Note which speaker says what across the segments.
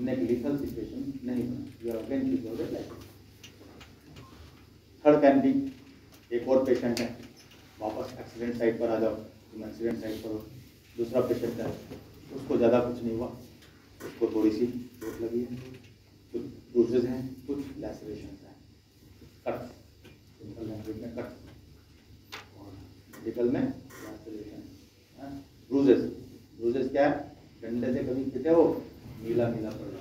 Speaker 1: Lethal situation नहीं बना। Third can be, एक और पेशेंट है, वापस एक्सीडेंट साइड पर आ जाओ, तुम एक्सीडेंट साइड पर हो। दूसरा पेशेंट है, उसको ज़्यादा कुछ नहीं हुआ, उसको थोड़ी सी चोट लगी है, कुछ ब्रूसेस हैं, कुछ लैसरेशन हैं, कट, सिंपल लैंग्वेज में कट, और मेडिकल में लैसरेशन, ब्रूसेस। ब्रूसेस क्या है? डंडे से कभी पीटे हो, नीला नीला पड़ रहा है,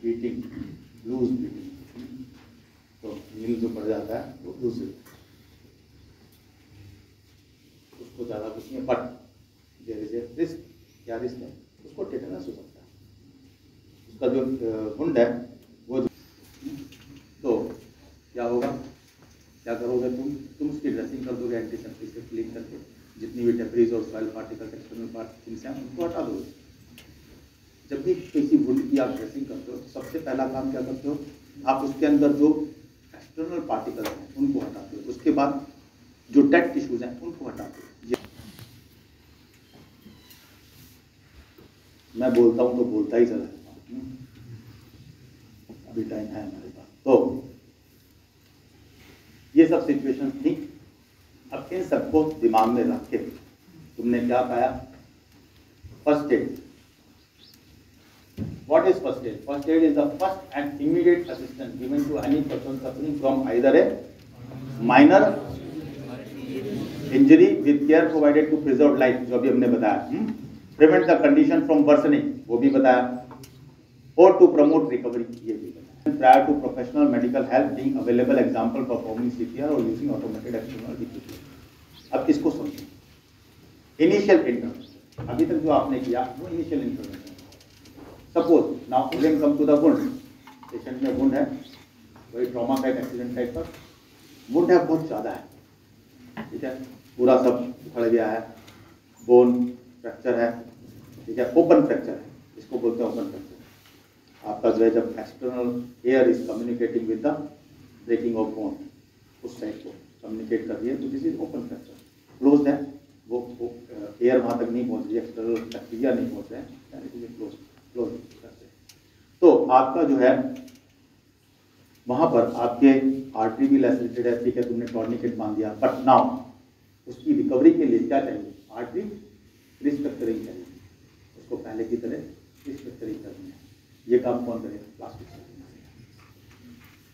Speaker 1: बीटिंग, लूज बीटिंग, तो नील जो पड़ जाता है वो ब्रूसेस, उसको ज़्यादा कुछ नहीं, but there is a risk. क्या रिस्क है? उसको टेटनस हो सकता है, उसका जो वुंड है वो तो क्या होगा, क्या करोगे तुम उसकी ड्रेसिंग कर दोगे एंटीसेप्टिक से क्लीन करके, जितनी भी डेब्रीज और सॉइल पार्टिकल्स, एक्सटर्नल पार्टिकल्स हैं उनको हटा दोगे। जब भी किसी वुंड की आप ड्रेसिंग करते हो तो सबसे पहला काम क्या करते हो, आप उसके अंदर जो एक्सटर्नल पार्टिकल्स हैं उनको हटाते हो, उसके बाद जो डेड टिश्यूज हैं उनको हटाते हो। मैं बोलता हूँ तो बोलता ही चला जाता हूँ, अभी टाइम है हमारे पास। तो ये सब सिचुएशन थी। अब इन सबको दिमाग में रख के तुमने क्या पाया? First aid. What is first aid? First aid is the first and immediate assistance given to any person suffering from either a minor injury with care provided to preserve life, जो अभी हमने बताया, prevent the condition from worsening, वो भी बताया, or to promote recovery, ये भी बताया। Prior to professional medical help being available, example performing CPR or using automated external equipment। अब इसको समझो, इनिशियल इंटरवेंशन, अभी तक जो आपने किया वो initial intervention. Suppose now again come to the wound, patient में वुंड है, वही ट्रॉमा साइट, एक्सीडेंट साइट पर वुंड है, बहुत ज़्यादा है, ठीक है, पूरा सब उखड़ गया है, बोन फ्रैक्चर है, ठीक है, ओपन फ्रैक्चर है, इसको बोलते हैं ओपन फ्रैक्चर। आपका जो है जब external air is communicating with the breaking off bone, उस साइड को कम्युनिकेट कर रही है, तो this is open fracture. Close है, वो एयर वहाँ तक नहीं पहुँच रही है, एक्सटर्नल बैक्टीरिया नहीं पहुँच रहे हैं, इट इज क्लोज। तो आपका जो है वहां पर आपके आर्टरी भी लैसरेटेड है, ठीक है, तुमने टॉर्निकेट बांध दिया, बट नाउ उसकी रिकवरी के लिए क्या चाहिए? आर्टरी रिस्ट्रक्चरिंग चाहिए, उसको पहले की तरह रिस्ट्रक्चरिंग करनी है। ये काम कौन करेगा? Plastic surgeon.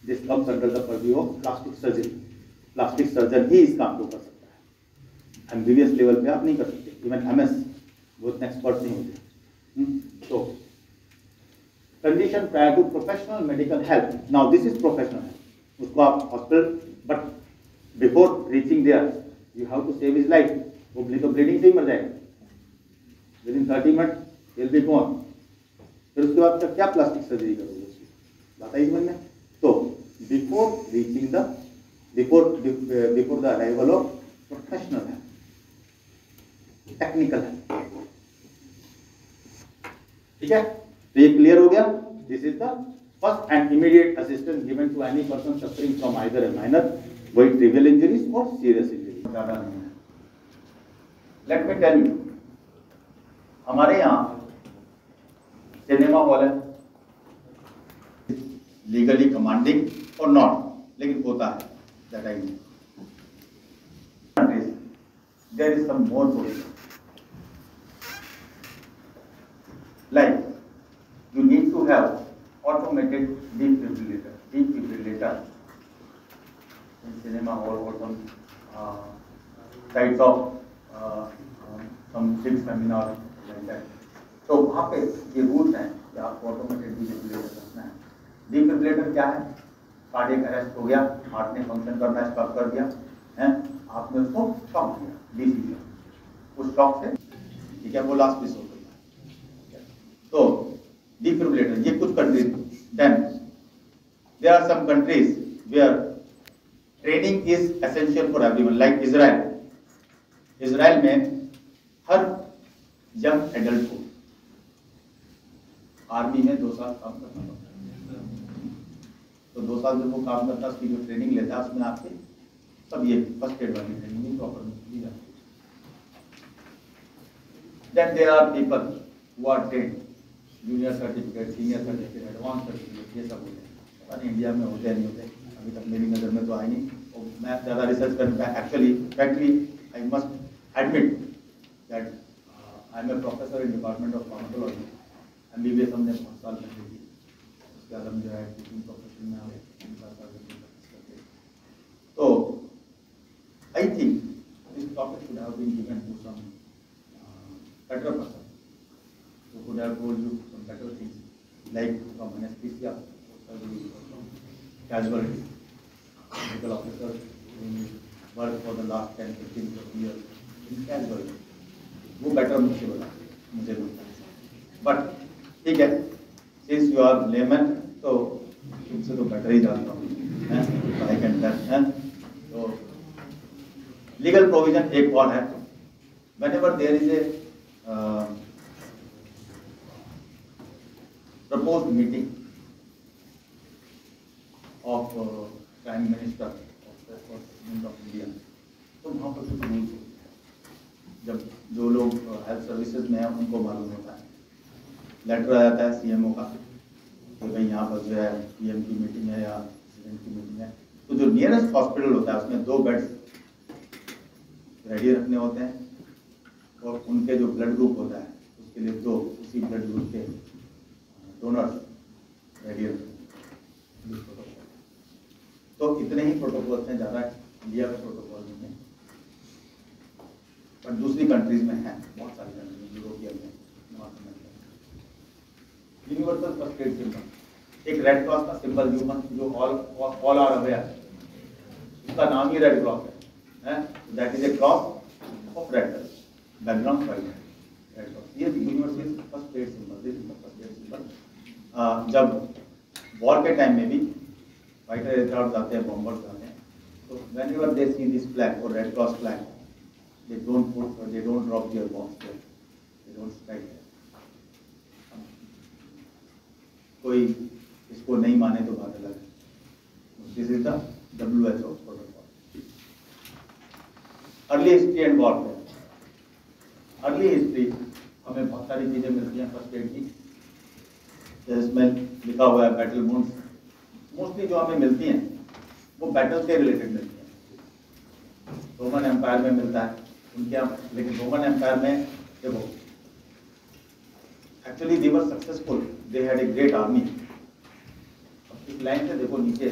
Speaker 1: This comes under the purview of plastic surgeon. Plastic surgeon ही इस काम को कर सकता है, एमबीबीएस लेवल पे आप नहीं कर सकते, इवन एमएस वो इतने एक्सपर्ट नहीं होते। So, condition prior to professional medical help. Now this is professional help. उसको आप hospital, but before reaching there, you have to save his life. वो तो bleeding से ही मर जाएगा। Within 30 minutes, he'll be gone. फिर उसके बाद क्या प्लास्टिक सर्जरी करोगे उसकी? बताइए समझ में। तो before reaching the, before the arrival of professional help, technical help. ठीक है, तो ये क्लियर हो गया। This is the first and immediate assistance given to any person suffering from either a minor, वही ट्रिवियल इंजरीज और सीरियस इंजरीज, ज्यादा नहीं है। लेट मी टेल यू, हमारे यहाँ सिनेमा हॉल है, लीगली कमांडिंग और नॉट, लेकिन होता है that I mean. There is some more provision, like you need to have automated defibrillator in cinema hall or some sites of some big seminar like that. तो वहाँ पे ये rules हैं कि आपको ऑटोमेटेड डिफिब्रिलेटर रखना है। डिफिब्रिलेटर क्या है? कार्डियक अरेस्ट हो गया, हार्ट ने फंक्शन करना स्टॉप कर दिया है, आपने उसको शॉक दिया, डीसी, उस शॉक से, ठीक है, वो लास्ट रिसोर्स। तो defibrillator, ये कुछ countries, then there are some countries where training is essential for everyone, like Israel. Israel में हर यंग एडल्ट को आर्मी में 2 साल काम करना पड़ता है। तो 2 साल जब वो काम करता है, उसकी जो ट्रेनिंग लेता है उसमें आपके सब ये फर्स्ट एड वाली ट्रेनिंग प्रॉपर दी जाती है। Then there are people who are trained, junior certificate, senior certificate, advanced certificate, ये सब होते हैं। पता नहीं इंडिया में होते हैं नहीं होते, अभी तक मेरी नज़र में तो आए नहीं। और मैं ज़्यादा रिसर्च करने का actually I must admit that I am a professor in Department of Pharmacology. MBBS हमने 5 साल पहले की, उसके बाद हम जो है टीचिंग प्रोफेशन में आए, 3 साल करके। तो I think this topic should have been given to some better person who could have told you some better things, like from anesthesia, from casualty, medical officer who worked for the last 10-15 years in casualty. वो better मुझे बता, मुझे लगता है। But ठीक है, since you are lemon तो तुमसे तो बेटर ही जानता हूँ, आई कैन टेल है। तो लीगल प्रोविजन एक और है, whenever there is a proposed meeting of Prime Minister of the President of India, तो वहाँ पर कुछ रूल्स होते हैं। जब जो लोग हेल्थ सर्विसेज में हैं उनको मालूम होता है, लेटर आ जाता है सीएमओ का कि भाई यहाँ पर जो है पीएम की मीटिंग है या प्रेसिडेंट की मीटिंग है, तो जो नियरेस्ट हॉस्पिटल होता है उसमें 2 बेड्स रेडी रखने होते हैं और उनके जो ब्लड ग्रुप होता है उसके लिए 2 उसी ब्लड ग्रुप के डोनर्स रेडी रखते हैं। तो इतने ही प्रोटोकॉल्स हैं, ज़्यादा इंडिया में प्रोटोकॉल नहीं है, पर दूसरी कंट्रीज में है, बहुत सारी कंट्रीज, यूरोपियन में, north America. Universal first aid symbol, एक रेड क्रॉस का सिंबल जो ऑल आर अवेयर, उसका नाम ही रेड क्रॉस है, that is a cross of red colour, background white है, रेड क्रॉस। ये universal first aid symbol, this is the first aid symbol. जब war के टाइम में भी फाइटर एयरक्राफ्ट आते हैं, बॉम्बर्स आते हैं, तो whenever they see this flag or Red Cross flag, they don't drop their bombs there, they don't strike there. कोई इसको नहीं माने तो बात अलग है। This is the WHO protocol. Early history and warfare. Early history हमें बहुत सारी चीजें मिलती हैं फर्स्ट एड की, जिसमें लिखा हुआ है बैटल वुंड्स। मोस्टली जो हमें मिलती हैं वो बैटल से रिलेटेड मिलती हैं। रोमन एम्पायर में मिलता है उनके यहाँ, लेकिन रोमन एम्पायर में देखो actually they were successful, they had a great army. अब इस लाइन से देखो नीचे,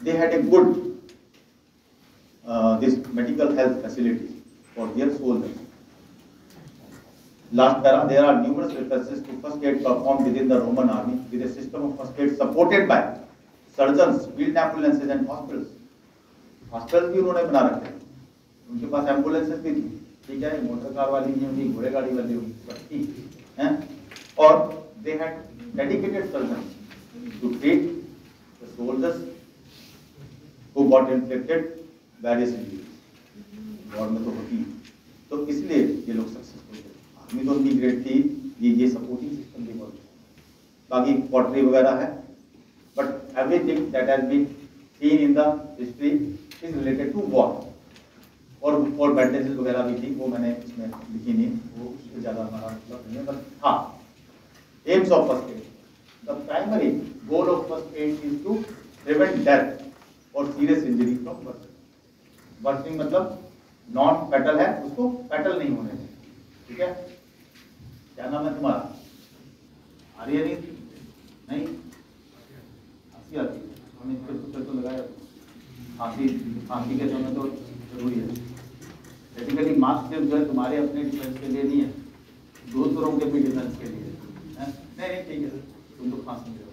Speaker 1: they had a good this medical health facilities for their soldiers. Last para, there are numerous references to first aid performed within the Roman army with a system of first aid supported by surgeons, field ambulances and hospitals. Hospitals भी उन्होंने बना रखे हैं, उनके पास ambulances भी थी, ठीक है, मोटर कार वाली नहीं होगी, घोड़े गाड़ी वाली होगी, सब ठीक है। और they had dedicated surgeons to treat the soldiers who got inflicted various injuries। War में तो होती, तो इसलिए ये लोग सक्सेसफुल थे। आर्मी तो उनकी ग्रेट थी, ये सपोर्टिंग सिस्टम भी बहुत, बाकी पॉटरी वगैरह है, but everything that has been seen in the history is related to war. और बैंडेजेस वगैरह भी थी, वो मैंने इसमें लिखी नहीं, वो उससे ज़्यादा हमारा मतलब नहीं है, बट हाँ, aims of first aid, the primary goal of first aid is to prevent death और serious injury from bursting. Bursting मतलब नॉन फैटल है, उसको फैटल नहीं होने दें, ठीक है। क्या नाम है तुम्हारा? आ रही है नहीं? हंसी आती है, हमने इसके तो लगाया। फांसी के समय तो जरूरी है। बेसिकली मास्क सिर्फ जो है तुम्हारे अपने डिफेंस के लिए नहीं है, दूसरों के भी डिफेंस के लिए है। नहीं ठीक है, तुम तो खांस नहीं करो,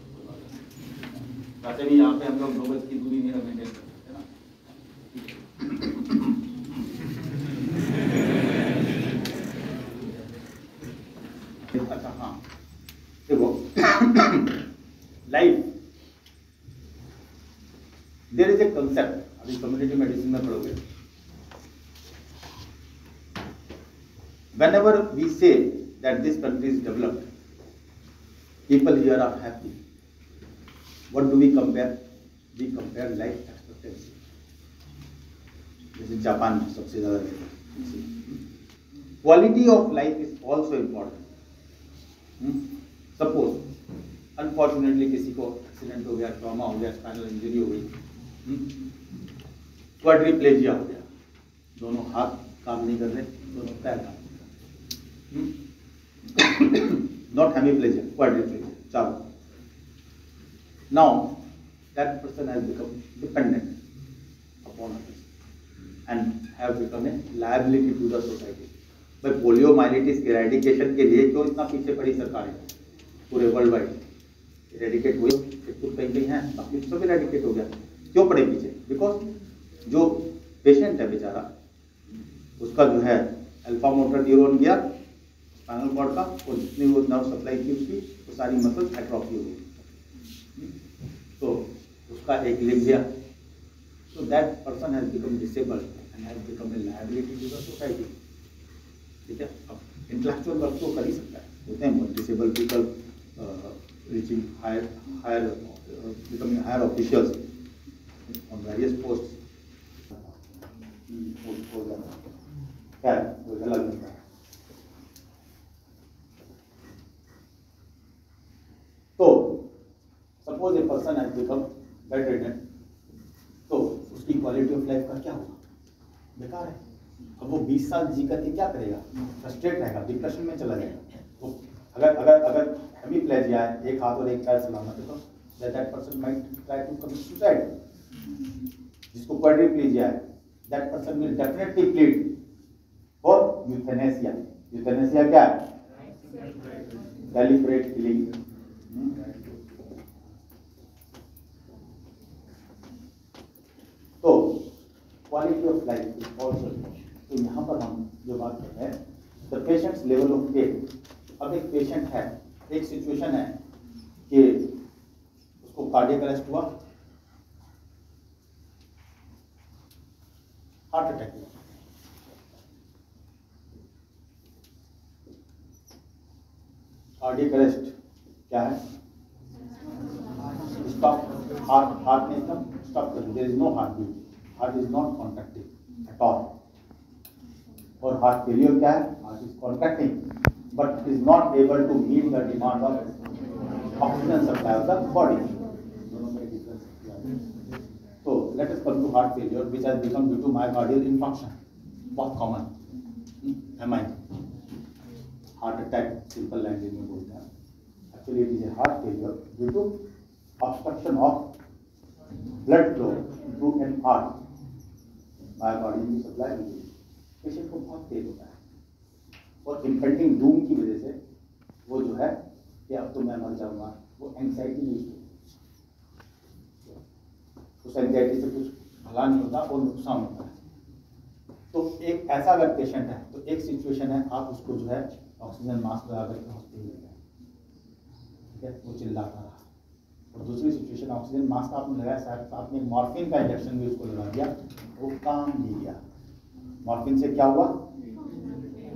Speaker 1: वैसे भी यहाँ पे हम लोग 2 गज की दूरी नहीं मेंटेन करते ना। अच्छा हाँ, देखो life, there is a concept, अभी कम्युनिटी मेडिसिन में पढ़ोगे। Whenever we say that this country is developed, people here are happy. What do we compare? We compare life expectancy. जैसे जापान में सबसे ज्यादा quality of life is also important. Suppose unfortunately किसी को accident हो गया, ट्रॉमा हो गया, स्पाइनल इंजरी हो गई, क्वाड्रिप्लेजिया हो गया, दोनों हाथ काम नहीं कर रहे, दोनों पैर काम नहीं कर रहे, नॉट हेमीप्लेजिया, क्वाड्रिप्लेजिया, चारों। Now that person has become dependent upon others and have become a liability to the society. भाई पोलियोमाइलिटिस इरेडिकेशन के लिए क्यों इतना पीछे पड़ी सरकारें पूरे वर्ल्ड वाइड? इरेडिकेट हुए, कुछ कहीं कहीं है, बाकी सब इरेडिकेट हो गया, क्यों पड़े पीछे? बिकॉज जो पेशेंट है बेचारा, उसका जो है अल्फा मोटर न्यूरॉन गया स्पाइनल कॉर्ड का, और जितनी वो नर्व सप्लाई थी उसकी, वो सारी मसल एट्रोफी हो गई, तो उसका एक लिंग गया, so that person has become disabled and has become a liability to the society. ठीक है, अब इंटेलेक्चुअल वर्क तो कर ही सकता है, होते हैं disable people reaching higher becoming higher officials on various posts. क्या है वो गलत लगता है। तो suppose a person has become bedridden, तो उसकी क्वालिटी ऑफ लाइफ का क्या होगा? बेकार है। अब वो 20 साल जी करके क्या करेगा? फ्रस्ट्रेट रहेगा, डिप्रेशन में चला जाएगा। तो अगर हेमीप्लेजिया है, एक हाथ और एक पैर सलामत है, तो that person might try to commit suicide. जिसको क्वाड्रिप्लेजिया है, that person will definitely plead for euthanasia. Euthanasia क्या है? Deliberate killing. तो quality of life is also. तो यहाँ पर हम जो बात कर रहे हैं, the patient's level of care. अब एक पेशेंट है, एक सिचुएशन है कि उसको कार्डियक अरेस्ट हुआ, हार्ट अटैक हुआ, कार्डियक अरेस्ट क्या है? स्टॉप, हार्ट ने एकदम स्टॉप कर दिया, there is no heartbeat, heart is not contracting at all. और हार्ट फेलियर क्या है? Heart is contracting but is not able to meet the demand of oxygen supply of the body. दोनों में difference. तो let us come to heart failure which has become due to myocardial infarction, बहुत common. MI, heart attack simple language में बोलते हैं, actually it is a heart failure due to obstruction of blood flow through an heart, myocardial की supply नहीं होती, patient को बहुत तेज होता है, और इम्पेंडिंग डूम की वजह से वो जो है कि अब तो मैं मर जाऊंगा, वो एंग्जाइटी यूज होती है, उस एंग्जाइटी से कुछ भला नहीं होता और नुकसान होता है। तो एक ऐसा अगर पेशेंट है, तो एक सिचुएशन है आप उसको जो है ऑक्सीजन मास्क लगा करके हॉस्पिटल ले गए, ठीक है, वो चिल्लाता रहा। और दूसरी सिचुएशन, ऑक्सीजन मास्क आपने लगाया, शायद आपने मॉर्फिन का इंजेक्शन भी उसको लगा दिया, वो काम नहीं किया। मॉर्फिन से क्या हुआ?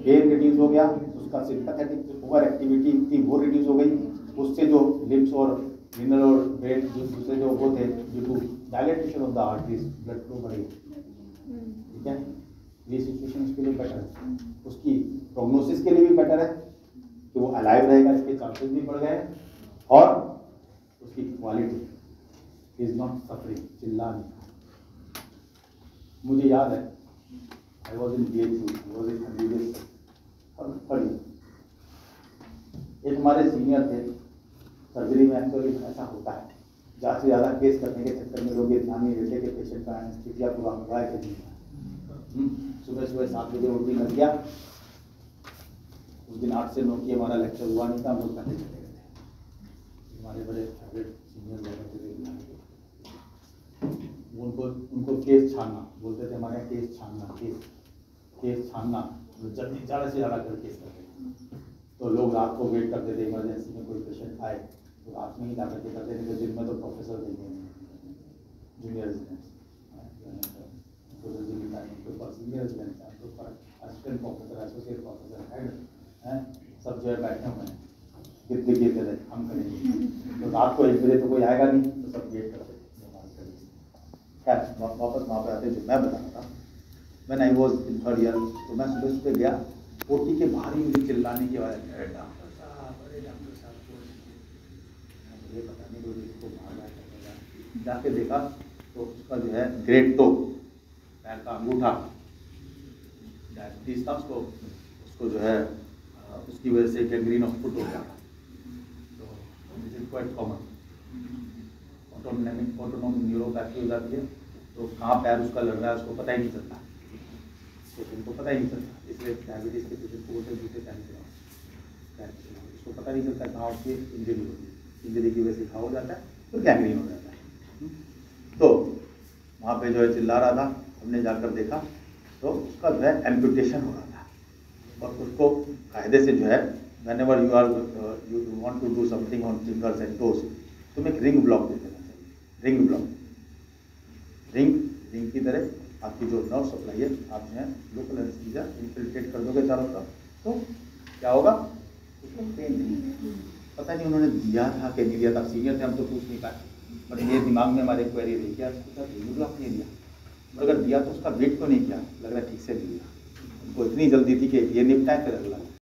Speaker 1: पेन रिड्यूस हो गया, उसका सिंपैथेटिक ओवर एक्टिविटी थी वो रिड्यूस हो गई, उससे जो लिप्स और रिनल और ब्रेन दूसरे जो वो थे, due to dilatation of the arteries, blood flow बढ़ेगी, ठीक है। ये सिचुएशन उसके लिए बेटर है, उसकी प्रोग्नोसिस के लिए भी बेटर है कि वो अलाइव रहेगा, इसके चांसेस भी बढ़ गए, और उसकी क्वालिटी इज नॉट सफरिंग, चिल्ला नहीं। मुझे याद है, I was in BHU, was in MBBS, एक हमारे सीनियर थे, सर्जरी में एक्चुअली ऐसा होता है, ज़्यादा से ज़्यादा केस करने के चक्कर में लोग ये ध्यान नहीं देते कि पेशेंट का एनेस्थीसिया पूरा हुआ है कि नहीं। सुबह सुबह 7 बजे उल्टी लग गया, उस दिन 8 से 9 की हमारा लेक्चर हुआ नहीं था, हम लोग पहले चले गए थे। हमारे बड़े फेवरेट सीनियर लोग थे, उनको केस छानना बोलते थे, हमारे यहाँ केस छानना, केस छानना, जल्दी ज़्यादा से ज़्यादा कर केस करते थे। तो लोग रात को वेट करते थे, इमरजेंसी में कोई पेशेंट आए तो रात में ही ला करके करते थे, तो दिन में तो प्रोफेसर देंगे junior residents, senior residents, assistant professor, associate professor, head हैं, सब जो है बैठे हुए हैं, कितने गिरते थे, हम करेंगे। तो रात को 1 बजे तो कोई आएगा नहीं, तो सब वेट करते थे। क्या वापस वहाँ पर आते जो मैं बता रहा था, when I was in 3rd year, तो मैं सुबह सुबह गया, ओटी के बाहर ही मुझे चिल्लाने की आवाज़, अरे डॉक्टर साहब ये पता नहीं कोई इसको मार रहा है। जाके देखा तो उसका जो है ग्रेड टो, पैर का अंगूठा डायबिटीज था, उसको जो है उसकी वजह से गैंग्रीन ऑफ फुट हो गया। तो this is quite common. Autonomic neuropathy हो जाती है, तो कहाँ पैर उसका लग रहा है उसको पता ही नहीं चलता, पेशेंट को पता ही नहीं चलता। इसलिए डायबिटीज़ के पेशेंट को बोलते जूते पैर चलाओ, उसको पता नहीं चलता कहाँ उसकी इंजरी होती है, इंजरी की वजह से घाव हो जाता है तो गैंग्रीन हो जाता है। तो वहाँ पे जो है चिल्ला रहा था, हमने जाकर देखा तो उसका जो है एम्पुटेशन हो रहा था। और उसको कायदे से जो है whenever you want to do something on fingers and toes, तुम एक रिंग ब्लॉक दे देना चाहिए। रिंग ब्लॉक, रिंग की तरह आपकी जो नर्व सप्लाई है, आप जो है लोकल एनेस्थीसिया इन्फिल्ट्रेट कर दोगे चारों तरफ, तो क्या होगा, उसको पेन नहीं। पता नहीं उन्होंने दिया था कि नहीं दिया था, सीनियर थे हम तो पूछ नहीं पाए, बट ये दिमाग में हमारे क्वेरी रही कि उसका रिंग ब्लॉक नहीं दिया, और अगर दिया तो उसका वेट क्यों नहीं किया, लग रहा है ठीक से नहीं दिया, उनको इतनी जल्दी थी कि ये निपटाए फिर अगला।